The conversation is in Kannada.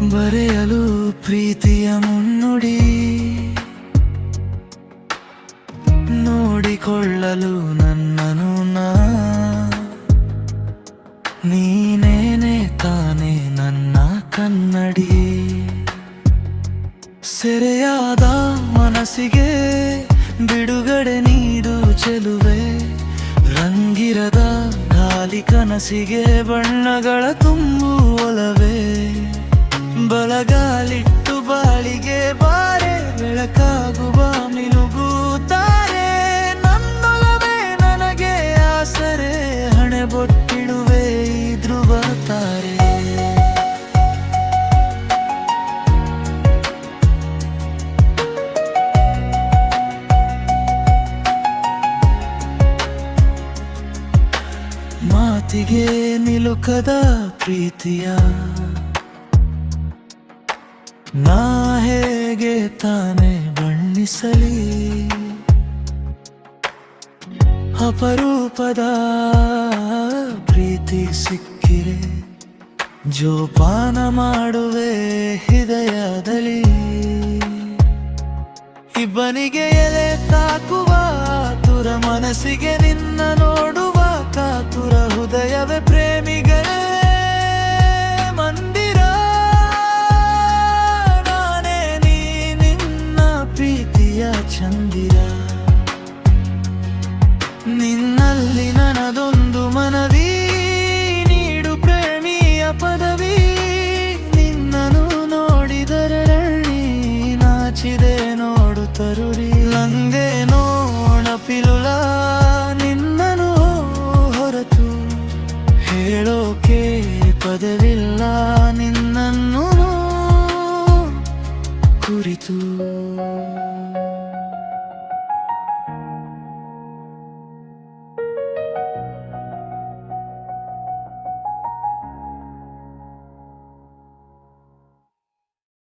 ಬರೆಯಲು ಪ್ರೀತಿಯ ಮುನ್ನುಡಿ, ನೋಡಿಕೊಳ್ಳಲು ನನ್ನನು ನೀನೇನೆ ತಾನೆ ನನ್ನ ಕನ್ನಡಿ. ಸೆರೆಯಾದ ಮನಸ್ಸಿಗೆ ಬಿಡುಗಡೆ ನೀಡು ಚೆಲುವೆ, ರಂಗಿರದ ಗಾಲಿ ಕನಸಿಗೆ ಬಣ್ಣಗಳ ತುಂಬು ಒಲವೇ. ಬಲಗಾಲಿಟ್ಟು ಬಾಳಿಗೆ ಬಾರೆ, ಬೆಳಕಾಗುವ ಮಿನುಗುತ್ತಾರೆ. ನನ್ನೊಲವೇ ನನಗೆ ಆಸರೆ, ಹಣೆ ಬೊಟ್ಟಿಡುವೆ ಈ ಧ್ರುವ ತಾರೆ. ಮಾತಿಗೆ ನಿಲುಕದ ಪ್ರೀತಿಯ ನಾ ಹೇಗೆ ತಾನೆ ಬಣ್ಣಿಸಲಿ. ಅಪರೂಪದ ಪ್ರೀತಿ ಸಿಕ್ಕಿರೆ ಜೋಪಾನ ಮಾಡುವೆ ಹೃದಯದಲ್ಲಿ. ಇಬ್ಬನಿಗೆ ಎಲೆ ತಾಕುವ ಆತುರ, ಮನಸ್ಸಿಗೆ ನಿನ್ನ ನೋಡುವ ಕಾತುರ. ಹೃದಯವೇ ಪ್ರೇಮಿಗಳೇ